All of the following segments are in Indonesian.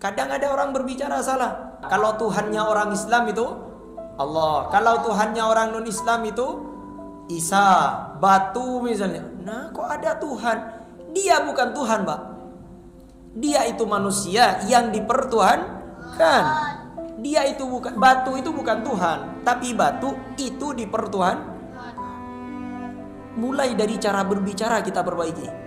Kadang ada orang berbicara salah. Kalau Tuhannya orang Islam itu Allah, kalau Tuhannya orang non-Islam itu Isa, batu misalnya. Nah, kok ada Tuhan? Dia bukan Tuhan, Pak. Dia itu manusia yang dipertuhankan. Dia itu bukan, batu itu bukan Tuhan, tapi batu itu dipertuhan. Mulai dari cara berbicara kita perbaiki.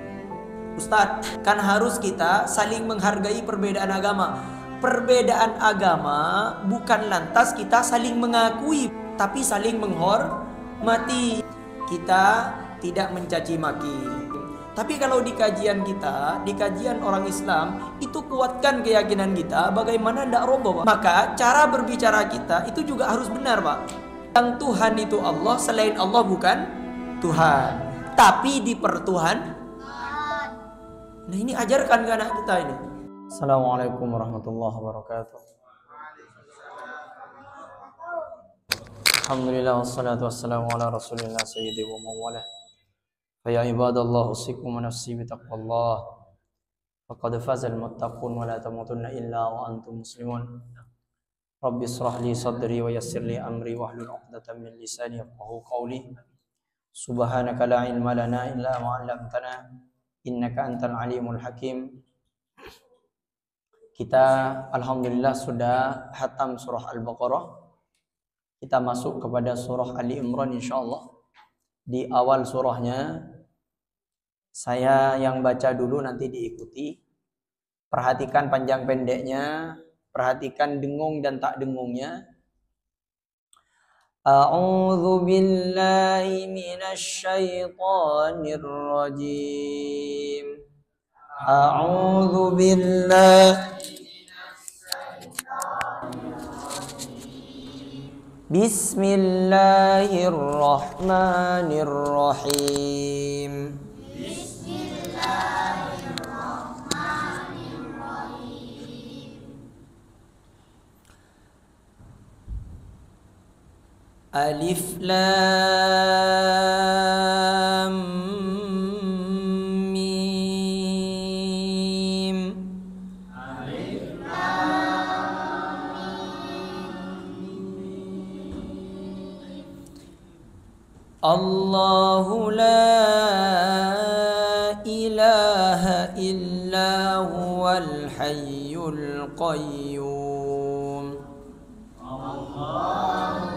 Ustadz, kan harus kita saling menghargai perbedaan agama. Perbedaan agama bukan lantas kita saling mengakui, tapi saling menghormati. Kita tidak mencaci maki. Tapi kalau di kajian kita, di kajian orang Islam, itu kuatkan keyakinan kita bagaimana tidak roboh, Pak. Maka cara berbicara kita itu juga harus benar, Pak. Yang Tuhan itu Allah, selain Allah bukan Tuhan, tapi dipertuhan. Nah, ini ajarkan ke anak kita ini. Assalamualaikum warahmatullahi wabarakatuh. Alhamdulillah wassalatu wassalamu ala rasulillah sayyidi wa mawala. Fa ya ibadallah usikum wa nafsi bi taqwallah. Faqad faza al-muttaqun wa la tamutunna illa wa antum muslimun. Rabbi israh li sadri wa yassir li amri wahlul 'uqdatam min lisani yafqahu qawli. Subhanaka la ilma lana illa ma 'allamtana. Innaka antal alimul hakim. Kita alhamdulillah sudah hatam surah Al-Baqarah. Kita masuk kepada surah Ali Imran insyaallah. Di awal surahnya saya yang baca dulu, nanti diikuti. Perhatikan panjang pendeknya, perhatikan dengung dan tak dengungnya. A'udzu billahi minasy syaithanir rajim. A'udzu billahi Bismillahirrahmanirrahim. Alif Lam Mim. Alif Lam Mim. Allahu la ilaha illa huwal hayyul qayyum. Allahu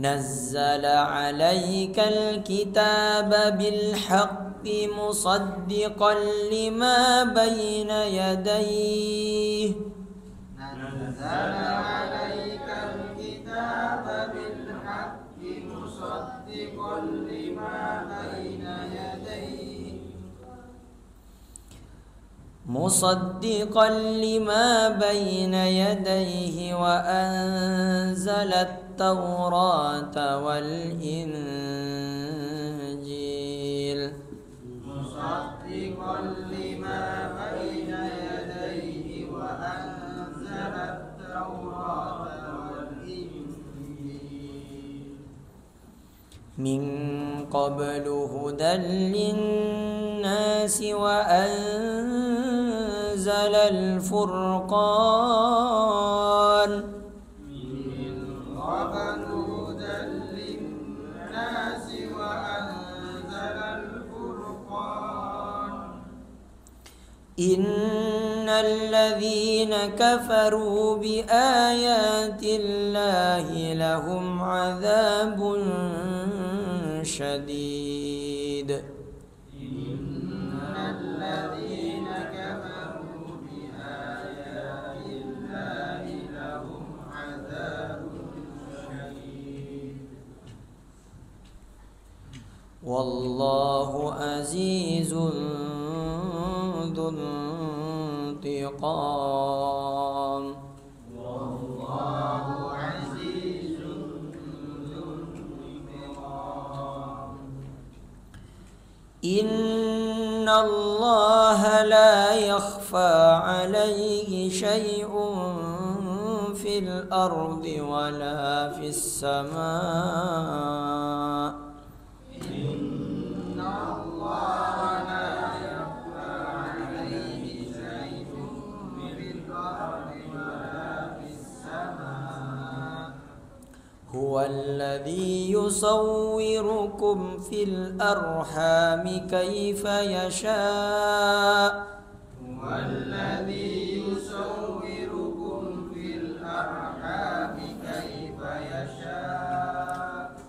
نزل عليك الكتاب بالحق مصدقا لما بين يديه. نزل عليك الكتاب بالحق مصدقا لما بين يديه. مصدقا لما بين يديه وأنزل التوراة والإنجيل. مصدقا لما بين يديه وأنزل التوراة والإنجيل. من قبل هدى للناس وأنزل الفرقان. إن الذين كفروا بآيات الله لهم عذاب شديد. إن الذين كفروا بآيات الله لهم عذاب شديد. والله عزيز ذو انتقام. والله عزيز ذو انتقام. إن الله لا يخفى عليه شيء في الأرض ولا في السماء. يصوركم في الأرحام كيف يشاء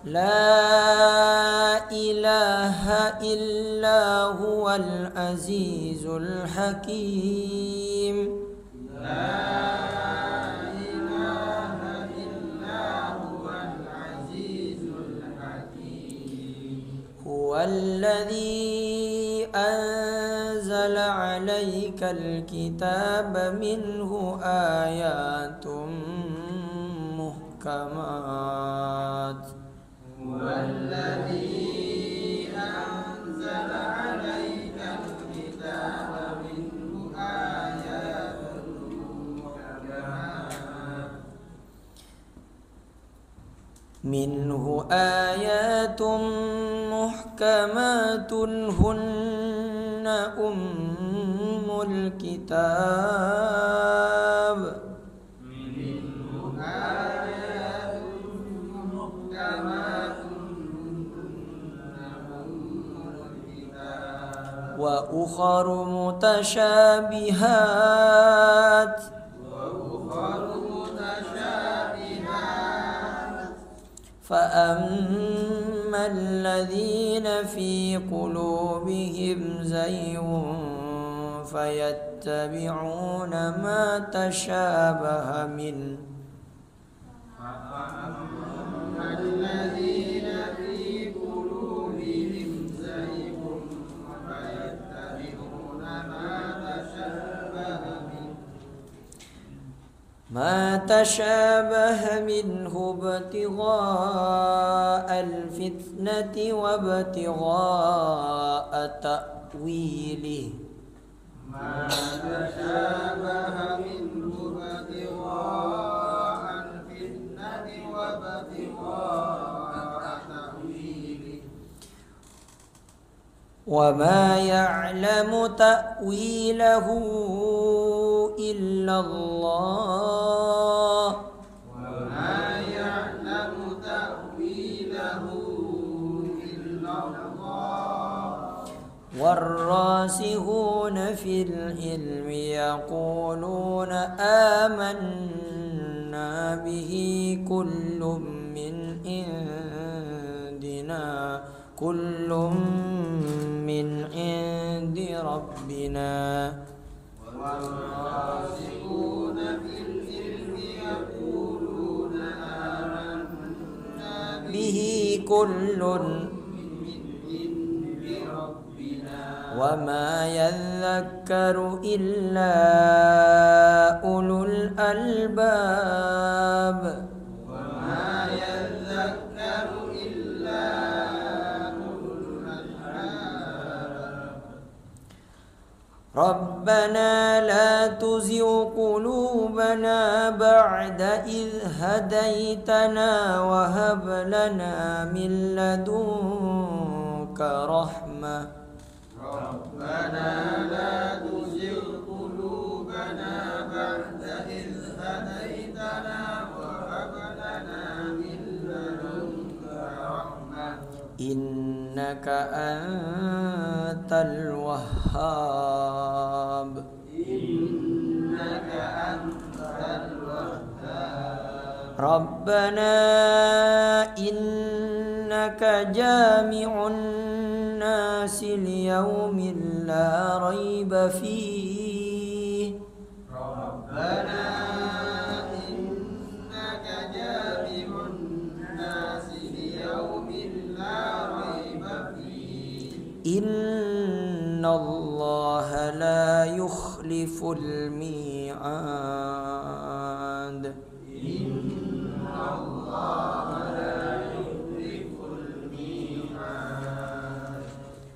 لا إله إلا هو العزيز الحكيم هو الذي أنزل عليك الكتاب منه آيات محكمات منه آيات محكمات هن أم الكتاب وأخر متشابهات فأما الذين في قلوبهم زيغ فيتبعون ما تشابه منه ما تشابه منه ابتغاء الفتنة وابتغاء تأويله وما يعلم تأويله إلا الله والراسخون في العلم يقولون آمنا به كل من عندنا كل من عند ربنا والراسخون في العلم يقولون آمنا به كل وما يذكر إلا أولو الألباب ربنا لا تزغ قلوبنا بعد إذ هديتنا وهب لنا من لدنك رحمة ربنا لا تزغ قلوبنا بعد إذ هديتنا وهب لنا من لدنك رحمة إنك أنت الوهاب ربنا إنك جامع الناس ليوم لا ريب فيه ربنا إنك جامع الناس ليوم لا ريب فيه إن الله لا يخلف الميعاد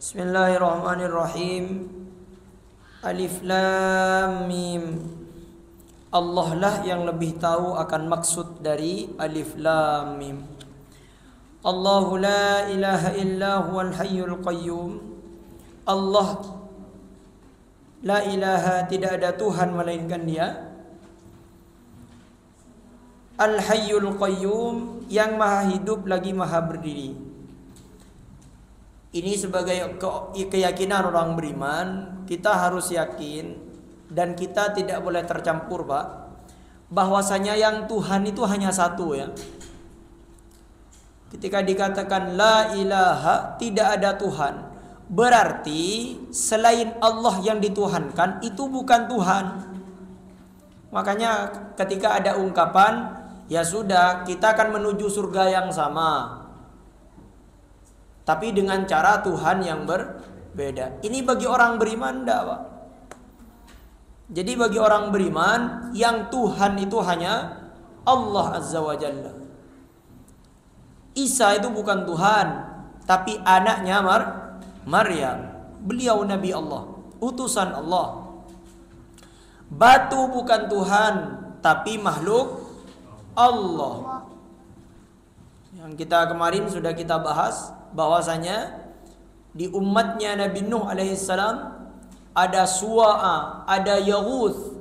Bismillahirrahmanirrahim. Alif Lam Mim. Allah lah yang lebih tahu akan maksud dari Alif Lam Mim. Allahu la ilaha illa huwal hayyul qayyum. Allah la ilaha, tidak ada Tuhan melainkan Dia. Al-Hayyul Qayyum, yang maha hidup lagi maha berdiri. Ini sebagai keyakinan orang beriman. Kita harus yakin dan kita tidak boleh tercampur, Pak, bahwasanya yang Tuhan itu hanya satu ya. Ketika dikatakan la ilaha, tidak ada Tuhan, berarti selain Allah yang dituhankan itu bukan Tuhan. Makanya ketika ada ungkapan ya sudah, kita akan menuju surga yang sama, tapi dengan cara Tuhan yang berbeda. Ini bagi orang beriman enggak, Pak? Jadi bagi orang beriman, yang Tuhan itu hanya Allah Azza wa Jalla. Isa itu bukan Tuhan, tapi anaknya Maryam. Beliau Nabi Allah, utusan Allah. Batu bukan Tuhan, tapi makhluk Allah. Yang kita kemarin sudah kita bahas bahwasanya di umatnya Nabi Nuh alaihissalam ada Suwa'a, ada Yaghuth,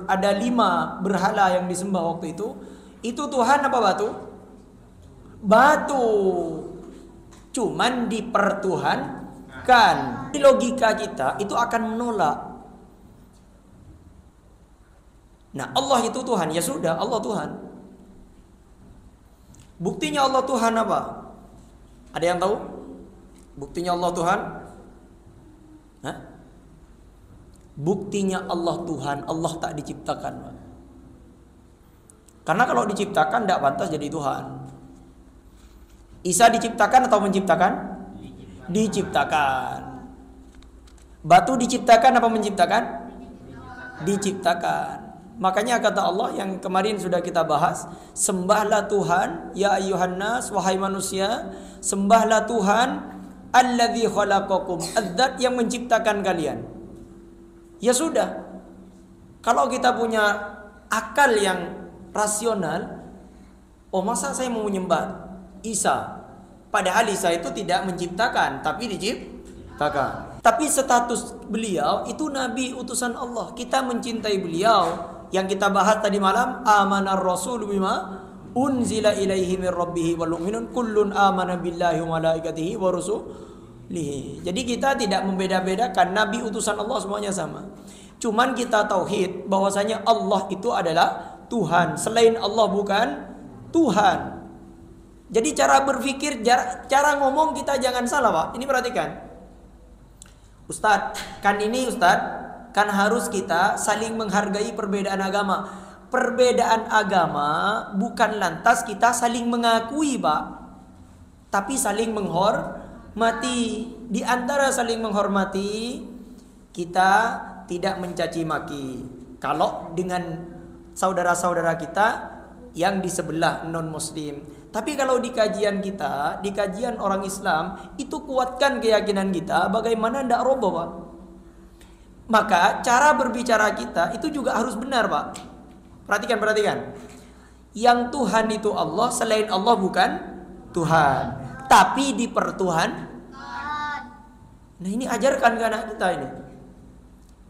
ada 5 berhala yang disembah waktu itu. Itu Tuhan apa batu? Batu. Cuman dipertuhankan. Di logika kita itu akan menolak. Nah, Allah itu Tuhan, ya sudah, Allah Tuhan. Buktinya Allah Tuhan apa? Ada yang tahu? Buktinya Allah Tuhan? Hah? Buktinya Allah Tuhan, Allah tak diciptakan. Karena kalau diciptakan tidak pantas jadi Tuhan. Isa diciptakan atau menciptakan? Diciptakan. Batu diciptakan apa menciptakan? Diciptakan. Makanya kata Allah yang kemarin sudah kita bahas, sembahlah Tuhan ya ayyuhan nas, wahai manusia, sembahlah Tuhan alladzi khalaqakum, adzat yang menciptakan kalian. Ya sudah. Kalau kita punya akal yang rasional, oh masa saya mau menyembah Isa, padahal Isa itu tidak menciptakan tapi diciptakan. Tapi status beliau itu nabi utusan Allah. Kita mencintai beliau. Yang kita bahas tadi malam, amanar rasul bima unzila ilaihi min rabbih wal mu'minun kullun amana billahi wa malaikatihi wa rusulihi. Jadi kita tidak membeda-bedakan, nabi utusan Allah semuanya sama. Cuman kita tauhid bahwasanya Allah itu adalah Tuhan, selain Allah bukan Tuhan. Jadi cara berpikir, cara ngomong kita jangan salah, Pak. Ini perhatikan. Ustadz, kan harus kita saling menghargai perbedaan agama. Perbedaan agama bukan lantas kita saling mengakui, Pak, tapi saling menghormati. Di antara saling menghormati, kita tidak mencaci maki kalau dengan saudara-saudara kita yang di sebelah non muslim. Tapi kalau di kajian kita, di kajian orang Islam, itu kuatkan keyakinan kita bagaimana tidak roboh, Pak. Maka cara berbicara kita itu juga harus benar, Pak. Perhatikan. Yang Tuhan itu Allah, selain Allah bukan Tuhan, tapi dipertuhan. Nah, ini ajarkan ke anak kita ini.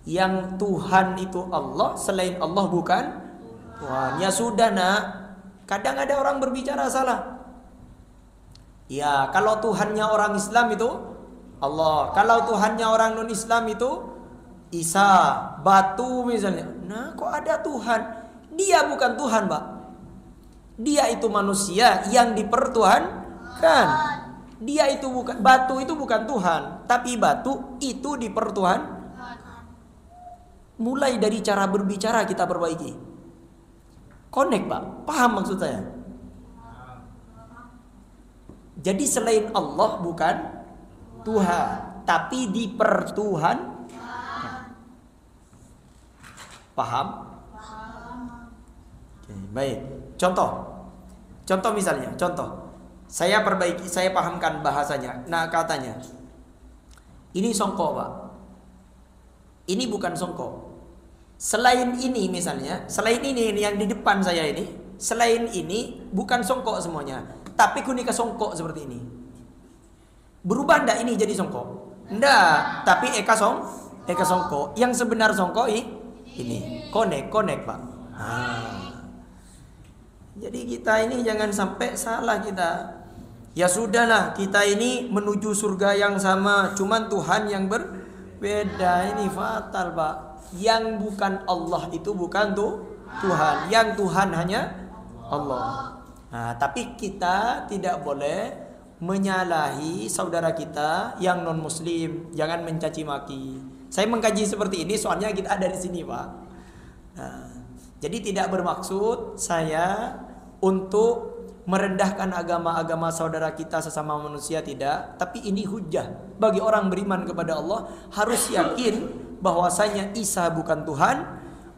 Yang Tuhan itu Allah, selain Allah bukan Tuhan. Ya sudah, nak. Kadang ada orang berbicara salah. Ya, kalau Tuhannya orang Islam itu Allah, kalau Tuhannya orang non-Islam itu Isa, batu misalnya. Nah, kok ada Tuhan? Dia bukan Tuhan, Pak. Dia itu manusia yang dipertuhankan. Dia itu bukan, batu itu bukan Tuhan, tapi batu itu dipertuhan. Mulai dari cara berbicara kita perbaiki. Connect, Pak. Paham maksud saya? Jadi selain Allah bukan Tuhan, tapi dipertuhan. Paham? Oke, baik. Contoh misalnya, saya perbaiki, saya pahamkan bahasanya. Nah, katanya, ini songkok, Pak. Ini bukan songkok. Selain ini misalnya, selain ini yang di depan saya ini, selain ini bukan songkok semuanya, tapi kunika songkok seperti ini. Berubah ndak ini jadi songkok? Ndak, tapi eka songkok. Yang sebenar songkok ini. Connect, Pak. Jadi kita ini jangan sampai salah kita. Ya sudahlah, kita ini menuju surga yang sama, cuman Tuhan yang berbeda. Ini fatal, Pak. Yang bukan Allah itu bukan Tuhan. Yang Tuhan hanya Allah. Nah, tapi kita tidak boleh menyalahi saudara kita yang non muslim. Jangan mencaci maki. Saya mengkaji seperti ini soalnya kita ada di sini, Pak. Nah, jadi tidak bermaksud saya untuk merendahkan agama-agama saudara kita sesama manusia, tidak. Tapi ini hujah bagi orang beriman kepada Allah. Harus yakin bahwasanya Isa bukan Tuhan,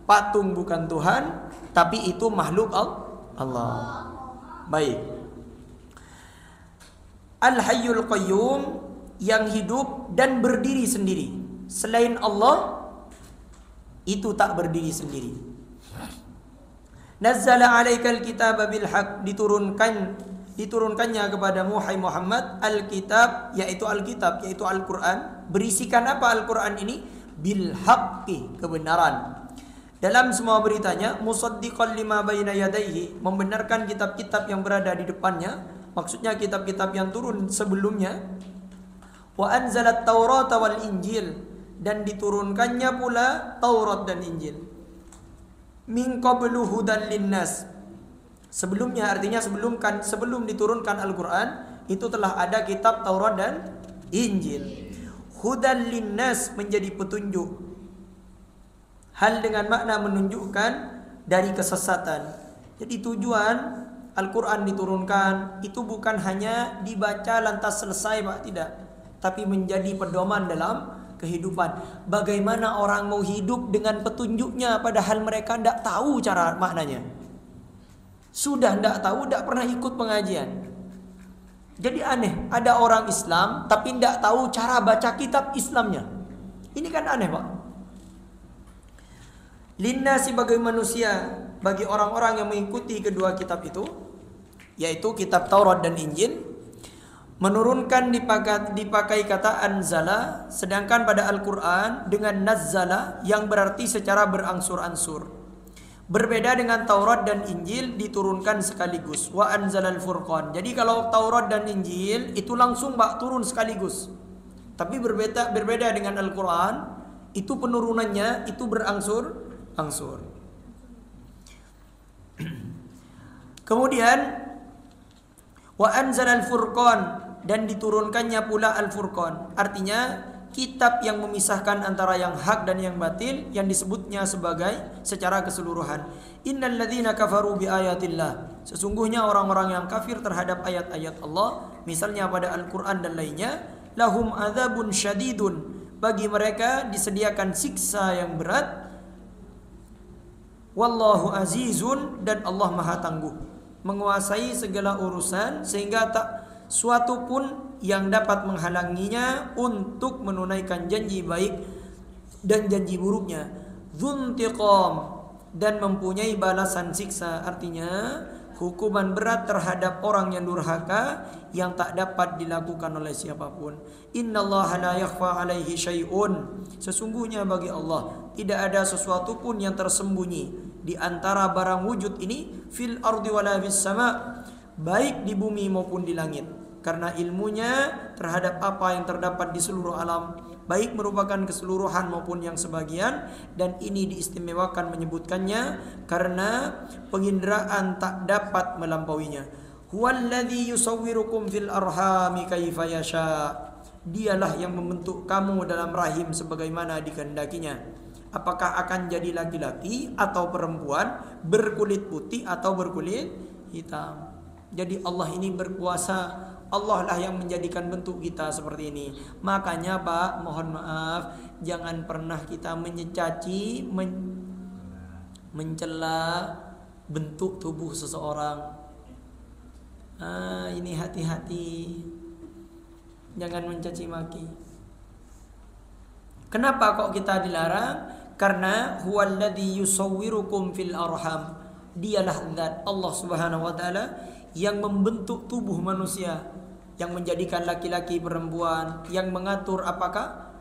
patung bukan Tuhan, tapi itu makhluk Allah. Baik. Al-Hayyul Qayyum, yang hidup dan berdiri sendiri. Selain Allah itu tak berdiri sendiri. Nazzala 'alaikal kitaba bil haqq, diturunkannya kepadamu hai Muhammad al-kitab, yaitu Alkitab, yaitu Al-Qur'an. Berisikan apa Al-Qur'an ini? Bil haqqi, kebenaran. Dalam semua beritanya, musaddiqan lima baina yadayhi, membenarkan kitab-kitab yang berada di depannya. Maksudnya kitab-kitab yang turun sebelumnya. Wa anzalat Taurata wal Injil, dan diturunkannya pula Taurat dan Injil. Min qablu hudan linnas, sebelumnya, artinya sebelum diturunkan Al-Quran itu telah ada kitab Taurat dan Injil. Hudan linnas, menjadi petunjuk, hal dengan makna menunjukkan dari kesesatan. Jadi tujuan Al-Quran diturunkan itu bukan hanya dibaca lantas selesai, Pak, tidak. Tapi menjadi pedoman dalam kehidupan. Bagaimana orang mau hidup dengan petunjuknya padahal mereka tidak tahu cara maknanya. Sudah tidak tahu, tidak pernah ikut pengajian. Jadi aneh, ada orang Islam tapi tidak tahu cara baca kitab Islamnya. Ini kan aneh, Pak. Linnasi, bagi manusia, bagi orang-orang yang mengikuti kedua kitab itu, yaitu kitab Taurat dan Injil. Menurunkan dipakai kata anzala, sedangkan pada Al-Quran dengan nazzala yang berarti secara berangsur-angsur. Berbeda dengan Taurat dan Injil diturunkan sekaligus. Wa anzalal furqan. Jadi kalau Taurat dan Injil itu langsung turun sekaligus. Tapi berbeda dengan Al-Quran, itu penurunannya itu berangsur-angsur. Kemudian wa anzalal furqan, dan diturunkannya pula Al-Furqan. Artinya kitab yang memisahkan antara yang hak dan yang batil, yang disebutnya sebagai secara keseluruhan. Innal ladzina kafaru bi ayatillah, sesungguhnya orang-orang yang kafir terhadap ayat-ayat Allah, misalnya pada Al-Qur'an dan lainnya, lahum adzabun syadidun, bagi mereka disediakan siksa yang berat. Wallahu azizun, dan Allah Maha Tangguh, menguasai segala urusan sehingga tak suatu pun yang dapat menghalanginya untuk menunaikan janji baik dan janji buruknya. Dzuntiqam, dan mempunyai balasan siksa, artinya hukuman berat terhadap orang yang durhaka yang tak dapat dilakukan oleh siapapun. Innallaha la yakhfa 'alaihi syai'un, sesungguhnya bagi Allah tidak ada sesuatu pun yang tersembunyi di antara barang wujud ini, fil ardi wala fis sama, baik di bumi maupun di langit, karena ilmunya terhadap apa yang terdapat di seluruh alam, baik merupakan keseluruhan maupun yang sebagian. Dan ini diistimewakan menyebutkannya karena penginderaan tak dapat melampauinya. Huwallazi yusawwirukum fil arhami kaifa yasha, dialah yang membentuk kamu dalam rahim sebagaimana dikehendakinya. Apakah akan jadi laki-laki atau perempuan, berkulit putih atau berkulit hitam. Jadi Allah ini berkuasa, Allah lah yang menjadikan bentuk kita seperti ini. Makanya Pak, mohon maaf, jangan pernah kita mencaci, mencela bentuk tubuh seseorang. Ini hati-hati, jangan mencaci maki. Kenapa kok kita dilarang? Karena huwallazi yusawwirukum fil arham, dialah zat Allah Subhanahu wa taala yang membentuk tubuh manusia, yang menjadikan laki-laki perempuan, yang mengatur apakah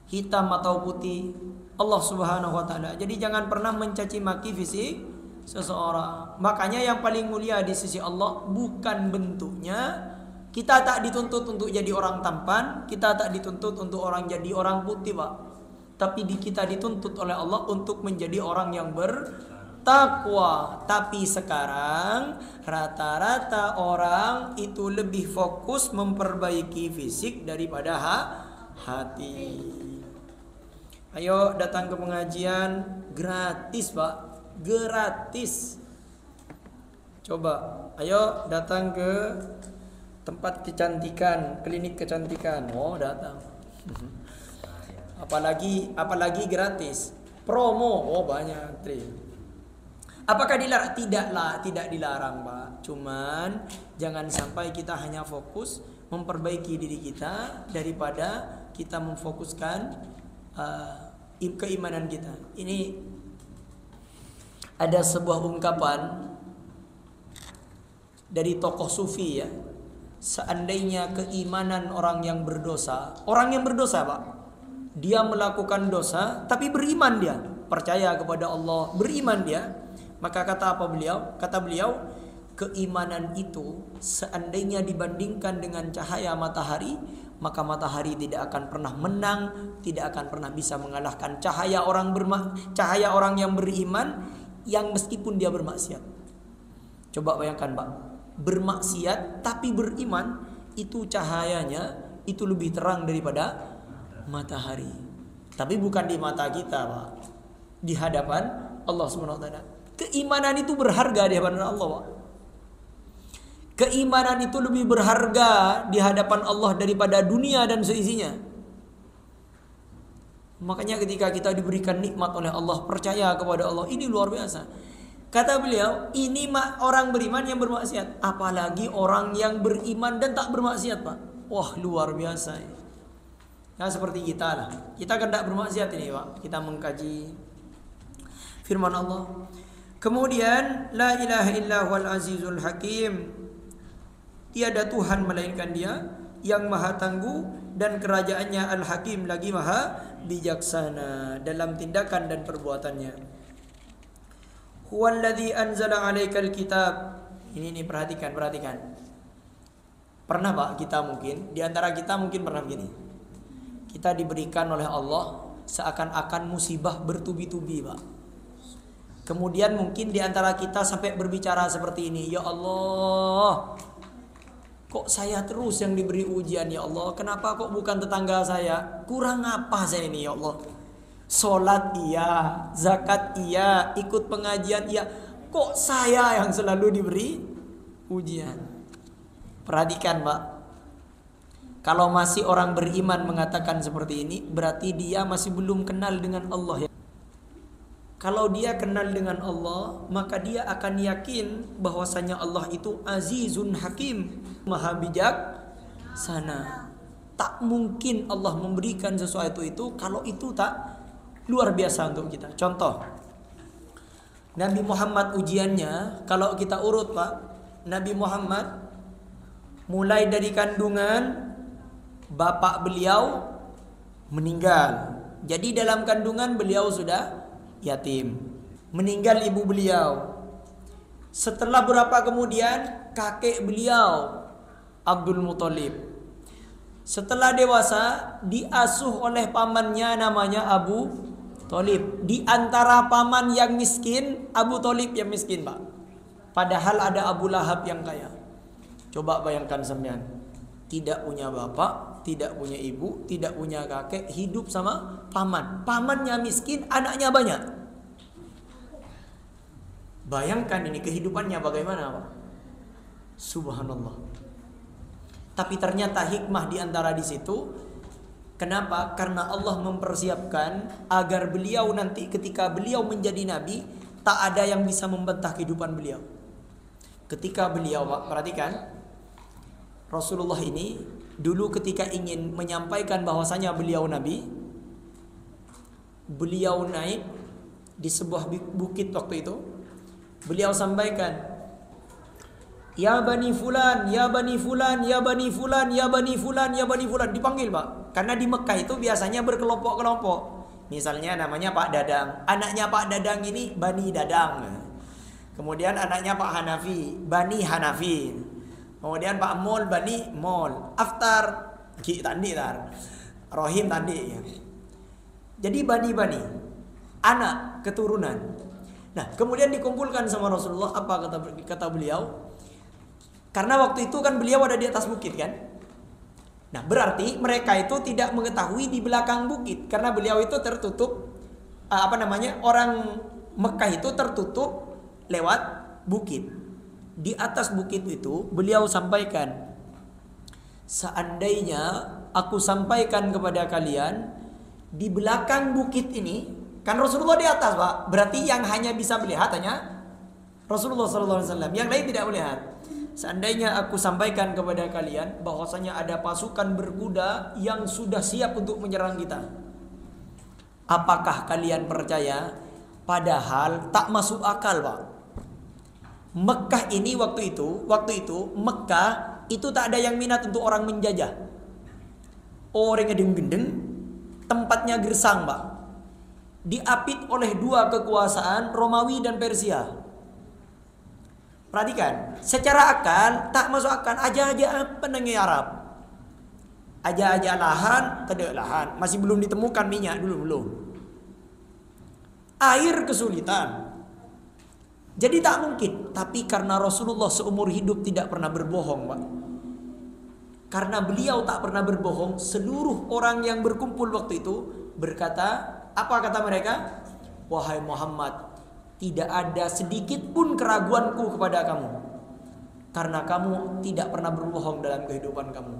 hitam atau putih, Allah Subhanahu wa taala. Jadi jangan pernah mencaci maki fisik seseorang. Makanya yang paling mulia di sisi Allah bukan bentuknya. Kita tak dituntut untuk jadi orang tampan, kita tak dituntut untuk jadi orang putih, Pak. Tapi kita dituntut oleh Allah untuk menjadi orang yang bertakwa. Tapi sekarang rata-rata orang itu lebih fokus memperbaiki fisik daripada hati. Ayo datang ke pengajian gratis, Pak. Gratis. Coba, ayo datang ke tempat kecantikan, klinik kecantikan. Oh, datang. Apalagi gratis. Promo, oh banyak, Tri. Apakah dilarang? Tidak dilarang, Pak. Cuman jangan sampai kita hanya fokus memperbaiki diri kita daripada kita memfokuskan keimanan kita. Ini ada sebuah ungkapan dari tokoh sufi ya. Seandainya keimanan orang yang berdosa, Pak, dia melakukan dosa tapi beriman, dia percaya kepada Allah, beriman dia, maka kata beliau, keimanan itu seandainya dibandingkan dengan cahaya matahari, maka matahari tidak akan pernah menang, tidak akan pernah bisa mengalahkan cahaya orang yang beriman yang meskipun dia bermaksiat. Coba bayangkan, Pak, bermaksiat tapi beriman, itu cahayanya itu lebih terang daripada matahari. Tapi bukan di mata kita, Pak, di hadapan Allah SWT. Keimanan itu berharga di hadapan Allah, Pak. Keimanan itu lebih berharga di hadapan Allah daripada dunia dan seisinya. Makanya ketika kita diberikan nikmat oleh Allah, percaya kepada Allah, ini luar biasa. Kata beliau, ini orang beriman yang bermaksiat, apalagi orang yang beriman dan tak bermaksiat, Pak. Wah, luar biasa. Nah, seperti kita lah. Kita kan tak bermaksiat ini, Pak. Kita mengkaji firman Allah. Kemudian, la ilaha illa huwal azizul hakim. Tiada Tuhan melainkan Dia yang maha tangguh dan kerajaannya al-hakim, lagi maha bijaksana dalam tindakan dan perbuatannya. Huwallazi anzala 'alaikal kitab. Ini perhatikan. Pernah, Pak, kita mungkin di antara kita mungkin pernah begini. Kita diberikan oleh Allah seakan-akan musibah bertubi-tubi, Pak. Kemudian mungkin di antara kita sampai berbicara seperti ini, ya Allah, kok saya terus yang diberi ujian, ya Allah? Kenapa kok bukan tetangga saya? Kurang apa saya ini, ya Allah? Sholat iya, zakat iya, ikut pengajian iya, kok saya yang selalu diberi ujian? Perhatikan, Pak, kalau masih orang beriman mengatakan seperti ini, berarti dia masih belum kenal dengan Allah ya. Kalau dia kenal dengan Allah, maka dia akan yakin bahwasanya Allah itu azizun hakim, maha bijaksana. Tak mungkin Allah memberikan sesuatu itu kalau itu tak luar biasa untuk kita. Contoh, Nabi Muhammad ujiannya, kalau kita urut, Pak, Nabi Muhammad mulai dari kandungan, bapak beliau meninggal. Jadi dalam kandungan beliau sudah yatim. Meninggal ibu beliau. Setelah berapa kemudian kakek beliau Abdul Muthalib. Setelah dewasa diasuh oleh pamannya namanya Abu Thalib. Di antara paman yang miskin, Abu Thalib yang miskin, Pak. Padahal ada Abu Lahab yang kaya. Coba bayangkan sampean, tidak punya bapak, tidak punya ibu, tidak punya kakek, hidup sama paman. Pamannya miskin, anaknya banyak. Bayangkan ini kehidupannya bagaimana, Pak? Subhanallah. Tapi ternyata hikmah di antara di situ. Kenapa? Karena Allah mempersiapkan agar beliau nanti ketika beliau menjadi nabi, tak ada yang bisa membantah kehidupan beliau. Ketika beliau, Pak, perhatikan, Rasulullah ini dulu ketika ingin menyampaikan bahwasanya beliau nabi, beliau naik di sebuah bukit waktu itu. Beliau sampaikan, ya bani fulan, ya bani fulan, ya bani fulan, ya bani fulan, ya bani fulan. Dipanggil, Pak. Karena di Mekah itu biasanya berkelompok-kelompok. Misalnya namanya Pak Dadang, anaknya Pak Dadang ini Bani Dadang. Kemudian anaknya Pak Hanafi, Bani Hanafi. Kemudian Pak Mol, Bani Mol. Aftar, Ki tandi tar. Rohim tandi ya. Jadi bani-bani, anak keturunan. Nah, kemudian dikumpulkan sama Rasulullah. Apa kata beliau? Karena waktu itu kan beliau ada di atas bukit kan. Nah, berarti mereka itu tidak mengetahui di belakang bukit karena beliau itu tertutup. Orang Mekah itu tertutup lewat bukit. Di atas bukit itu beliau sampaikan, seandainya aku sampaikan kepada kalian di belakang bukit ini, kan Rasulullah di atas, Pak. Berarti yang hanya bisa melihat hanya Rasulullah SAW. Yang lain tidak melihat. Seandainya aku sampaikan kepada kalian bahwasanya ada pasukan berkuda yang sudah siap untuk menyerang kita, apakah kalian percaya? Padahal tak masuk akal, Pak. Mekah ini waktu itu Mekah itu tak ada yang minat untuk orang menjajah. Orang gedeng-gedeng, tempatnya gersang, Pak. Diapit oleh dua kekuasaan, Romawi dan Persia. Perhatikan, secara akal tak masuk akal. Aja-aja apa nengi Arab? Aja-aja lahan, tidak lahan, masih belum ditemukan minyak belum. Air kesulitan. Jadi tak mungkin. Tapi karena Rasulullah seumur hidup tidak pernah berbohong, Pak. Karena beliau tak pernah berbohong, seluruh orang yang berkumpul waktu itu berkata, apa kata mereka? Wahai Muhammad, tidak ada sedikit pun keraguanku kepada kamu, karena kamu tidak pernah berbohong dalam kehidupan kamu.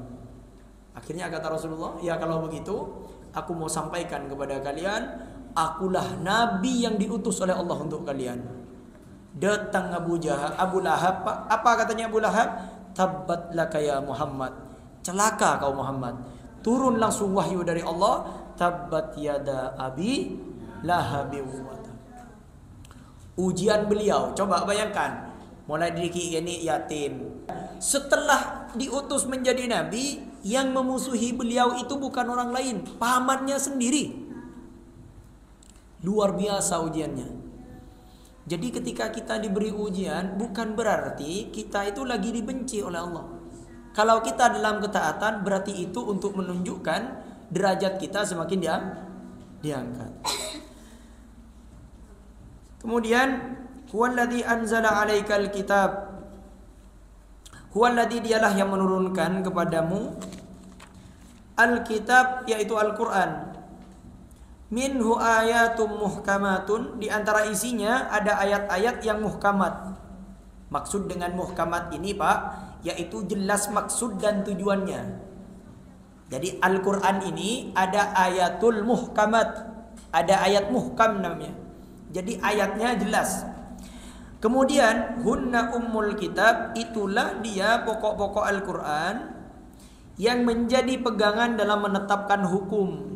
Akhirnya kata Rasulullah, ya kalau begitu aku mau sampaikan kepada kalian, akulah nabi yang diutus oleh Allah untuk kalian. Datang Abu Lahab, apa katanya Abu Lahab? Tabbat laka ya Muhammad, celaka kau Muhammad. Turun langsung wahyu dari Allah, tabbat yada abi lahabi wa. Ujian beliau, coba bayangkan, mulai dari ini yatim. Setelah diutus menjadi nabi, yang memusuhi beliau itu bukan orang lain, pamannya sendiri. Luar biasa ujiannya. Jadi ketika kita diberi ujian, bukan berarti kita itu lagi dibenci oleh Allah. Kalau kita dalam ketaatan, berarti itu untuk menunjukkan derajat kita semakin diangkat. Kemudian, huwallazi anzala 'alaikal kitab. Huwallazi, dialah yang menurunkan kepadamu al-kitab, yaitu Al-Qur'an. Minhu ayatum muhkamatun, di antara isinya ada ayat-ayat yang muhkamat. Maksud dengan muhkamat ini, Pak, yaitu jelas maksud dan tujuannya. Jadi Al-Qur'an ini ada ayatul muhkamat, ada ayat muhkam namanya. Jadi ayatnya jelas. Kemudian hunna ummul kitab, itulah dia pokok-pokok Al-Qur'an yang menjadi pegangan dalam menetapkan hukum.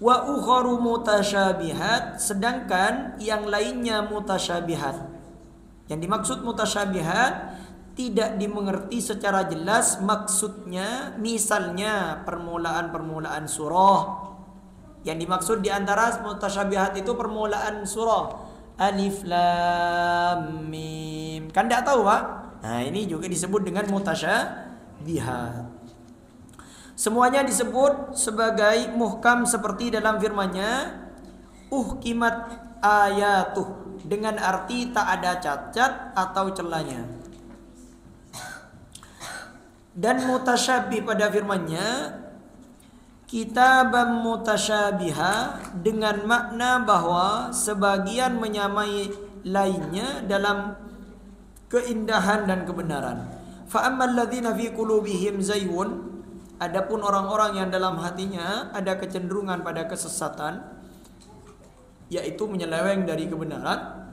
Wa ukharu mutasyabihat, sedangkan yang lainnya mutasyabihat. Yang dimaksud mutasyabihat tidak dimengerti secara jelas maksudnya, misalnya permulaan-permulaan surah. Yang dimaksud diantara mutasyabihat itu permulaan surah Alif Lam Mim. Kan tidak tahu, Pak? Nah, ini juga disebut dengan mutasyabihat. Semuanya disebut sebagai muhkam seperti dalam firman-Nya, uhkimat ayatuh, dengan arti tak ada cacat atau celahnya. Dan mutasyabih pada firman-Nya, kitabam mutasyabiha, dengan makna bahwa sebagian menyamai lainnya dalam keindahan dan kebenaran. Fa ammal ladzina fi qulubihim zaygun, adapun orang-orang yang dalam hatinya ada kecenderungan pada kesesatan, yaitu menyeleweng dari kebenaran,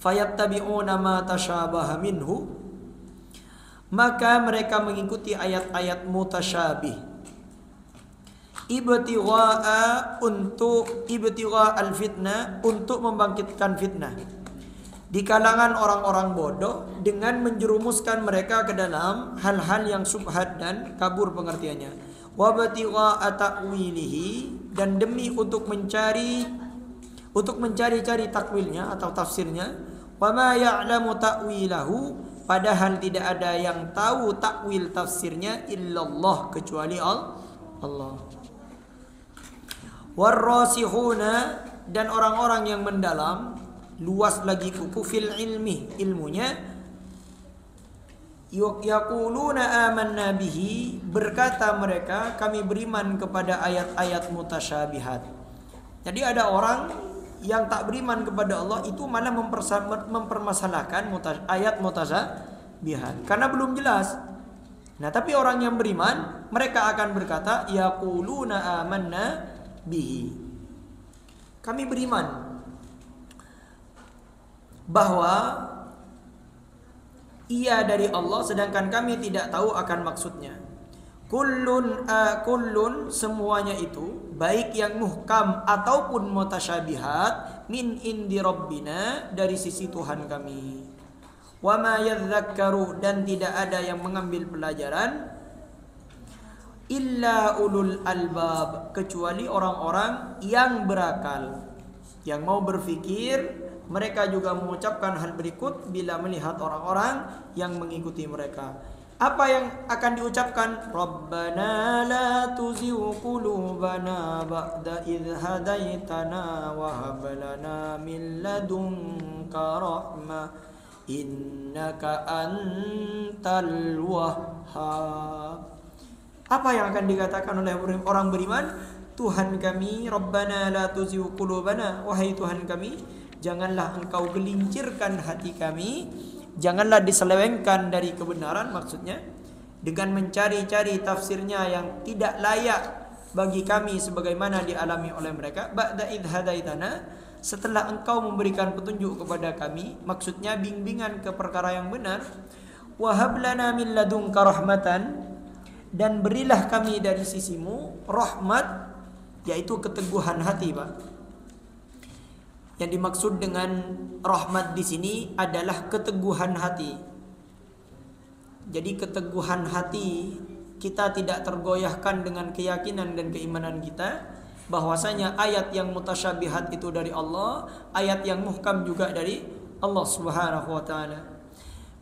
fayattabi'una ma tasyabaha minhu, maka mereka mengikuti ayat-ayat mutasyabih, ibtigha al-fitnah, untuk membangkitkan fitnah di kalangan orang-orang bodoh dengan menjerumuskan mereka ke dalam hal-hal yang subhat dan kabur pengertiannya. Wa batigha ta'wilihi, dan demi untuk mencari untuk mencari-cari takwilnya atau tafsirnya. Wa ma ya'lamu ta'wilahu, padahal tidak ada yang tahu takwil tafsirnya illallah, kecuali Allah. Warrasihuna, dan orang-orang yang mendalam, luas lagi kuku fil ilmi, ilmunya, yaquluna amanna bihi, berkata mereka kami beriman kepada ayat-ayat mutasyabihat. Jadi ada orang yang tak beriman kepada Allah itu malah mempermasalahkan ayat mutasyabihat karena belum jelas. Nah, tapi orang yang beriman, mereka akan berkata yaquluna amanna bihi, kami beriman bahwa ia dari Allah, sedangkan kami tidak tahu akan maksudnya. Kullun, semuanya itu, baik yang muhkam ataupun mutasyabihat, min indi rabbina, dari sisi Tuhan kami. Wa ma yadzakkaru, dan tidak ada yang mengambil pelajaran, illa ulul albab, kecuali orang-orang yang berakal, yang mau berfikir. Mereka juga mengucapkan hal berikut bila melihat orang-orang yang mengikuti mereka. Apa yang akan diucapkan? Rabbana la tuzigh qulubana ba'da idh hadaitana wa hab lana min ladunka rahmah innaka antal wahhab. Apa yang akan dikatakan oleh orang beriman? Tuhan kami, Rabbana la tuzigh qulubana, wahai Tuhan kami, janganlah engkau gelincirkan hati kami, janganlah diselewengkan dari kebenaran, maksudnya dengan mencari-cari tafsirnya yang tidak layak bagi kami sebagaimana dialami oleh mereka. Ba'da idh hadaitana, setelah engkau memberikan petunjuk kepada kami, maksudnya bimbingan ke perkara yang benar. Wa hab lana min ladunka rahmatan, dan berilah kami dari sisimu rahmat, yaitu keteguhan hati, Pak. Yang dimaksud dengan rahmat di sini adalah keteguhan hati. Jadi keteguhan hati kita tidak tergoyahkan dengan keyakinan dan keimanan kita bahwasanya ayat yang mutasyabihat itu dari Allah, ayat yang muhkam juga dari Allah Subhanahu wa taala.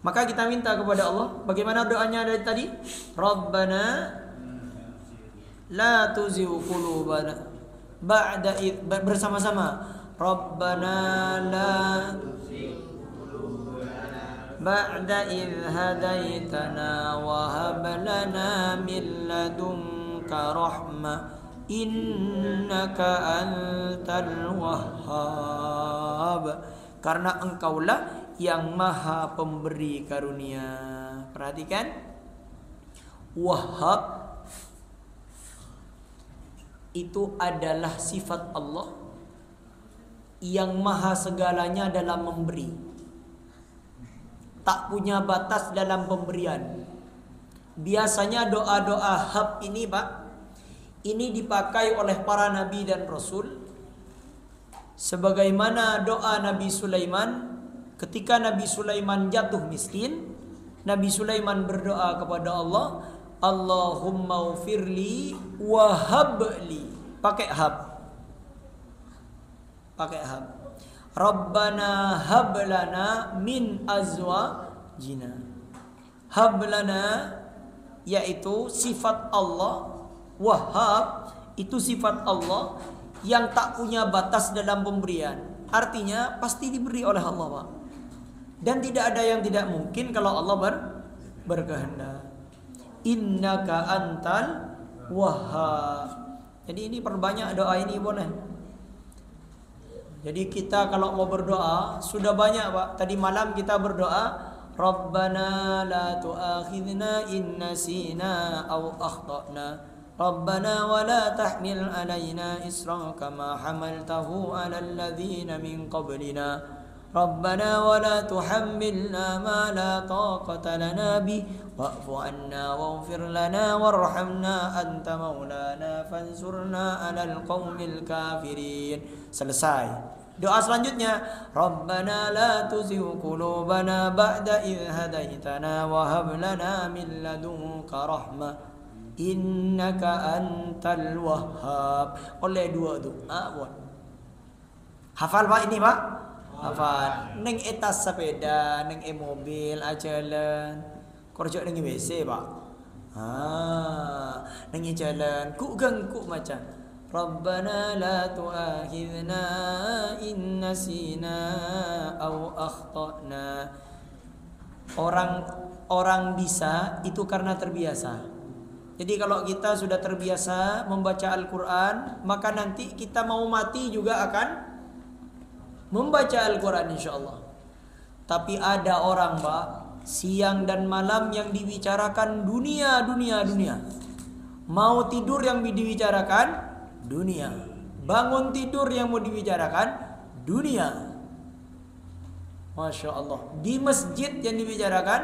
Maka kita minta kepada Allah, bagaimana doanya dari tadi? Rabbana la tuzigh qulubana ba'da bersama-sama. Rabbana la ba'da idh hadaitana wa hab lana min ladunka rahmah innaka antal wahhab, karena engkaulah yang maha pemberi karunia. Perhatikan, Wahhab itu adalah sifat Allah yang maha segalanya dalam memberi, tak punya batas dalam pemberian. Biasanya doa-doa hab ini, Pak, ini dipakai oleh para nabi dan rasul, sebagaimana doa Nabi Sulaiman ketika Nabi Sulaiman jatuh miskin. Nabi Sulaiman berdoa kepada Allah, Allahumma ufirli wahabli, pakai hab. Rabbana hablana min azwajina. Hablana yaitu sifat Allah, Wahhab itu sifat Allah yang tak punya batas dalam pemberian. Artinya pasti diberi oleh Allah, Pak. Dan tidak ada yang tidak mungkin kalau Allah berkehendak. Innaka antal wahhab. Jadi ini perbanyak doa ini, boleh. Jadi kita kalau mau berdoa sudah banyak, Pak. Tadi malam kita berdoa, Rabbana la tu'akhidna in nasina aw akhtana. Rabbana wa la tahmil alaina isran kama hamaltahu ala alladhina min qablina. Rabbana wa la tuhammilna ma la taqata lana bih wa'fu anna waghfir lana warhamna anta maulana fansurna 'alal qaumil kafirin. Selesai. Doa selanjutnya, Rabbana la tuzigh qulubana ba'da idh hadaitana wa hab lana min ladunka rahmah innaka antal wahhab. Oleh dua doa, buat. Hafal Pak ini Pak? Hafal. Neng etas sepeda, neng mobil ajalan. Korjok neng WC Pak. Neng jalan. Ku gengku macam. Rabbana la tu'akhidna in nasina aw akhtana. Orang bisa itu karena terbiasa. Jadi kalau kita sudah terbiasa membaca Al-Quran, maka nanti kita mau mati juga akan membaca Al-Quran insyaAllah. Tapi ada orang Pak, siang dan malam yang dibicarakan dunia. Mau tidur yang dibicarakan dunia. Bangun tidur yang mau dibicarakan dunia. Masya Allah. Di masjid yang dibicarakan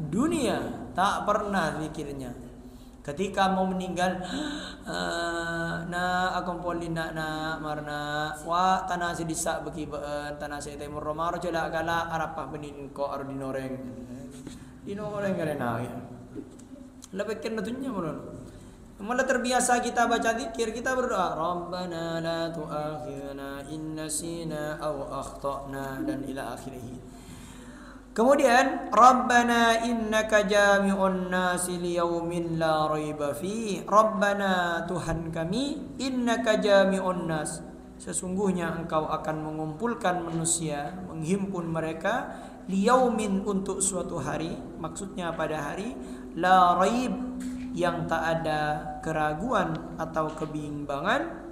dunia. Tak pernah pikirnya. Ketika mau meninggal, akong poli na marna wa tanah sedisa bekibaan tanah saya timur romaro coba kala arapah benin ko aro dinoreng karena ya. Lebih kena tunya mulai. Malah terbiasa kita baca zikir, kita berdoa, Rabbana la tu'akhidna in nasina aw akhtana dan ila akhirih. Kemudian Rabbana innaka jami'un nasi liyaumin la raiba fi. Rabbana Tuhan kami, innaka jami'un nas. Sesungguhnya engkau akan mengumpulkan manusia, menghimpun mereka liyaumin untuk suatu hari, maksudnya pada hari la raib yang tak ada keraguan atau kebimbangan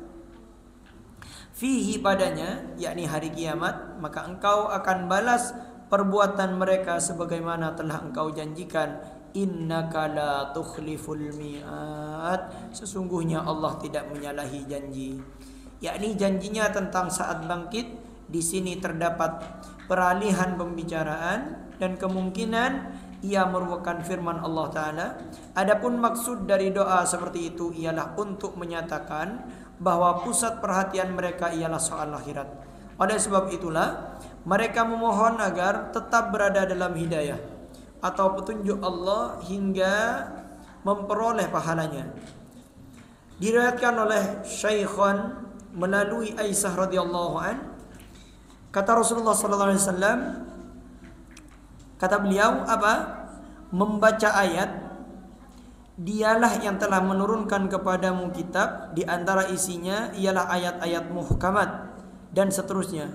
fihi padanya, yakni hari kiamat, maka engkau akan balas perbuatan mereka sebagaimana telah engkau janjikan. Innaka la tukhliful mi'ad. Sesungguhnya Allah tidak menyalahi janji. Yakni janjinya tentang saat bangkit. Di sini terdapat peralihan pembicaraan dan kemungkinan ia merupakan firman Allah Ta'ala. Adapun maksud dari doa seperti itu ialah untuk menyatakan bahwa pusat perhatian mereka ialah soal akhirat. Oleh sebab itulah mereka memohon agar tetap berada dalam hidayah atau petunjuk Allah hingga memperoleh pahalanya. Diriwayatkan oleh Syaikhun melalui Aisyah radhiyallahu an, kata Rasulullah sallallahu alaihi wasallam, kata beliau apa? Membaca ayat, dialah yang telah menurunkan kepadamu kitab, di antara isinya ialah ayat-ayat muhkamat dan seterusnya.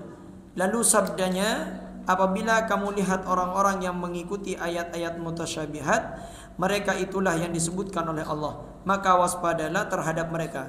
Lalu sabdanya, apabila kamu lihat orang-orang yang mengikuti ayat-ayat mutasyabihat, mereka itulah yang disebutkan oleh Allah, maka waspadalah terhadap mereka.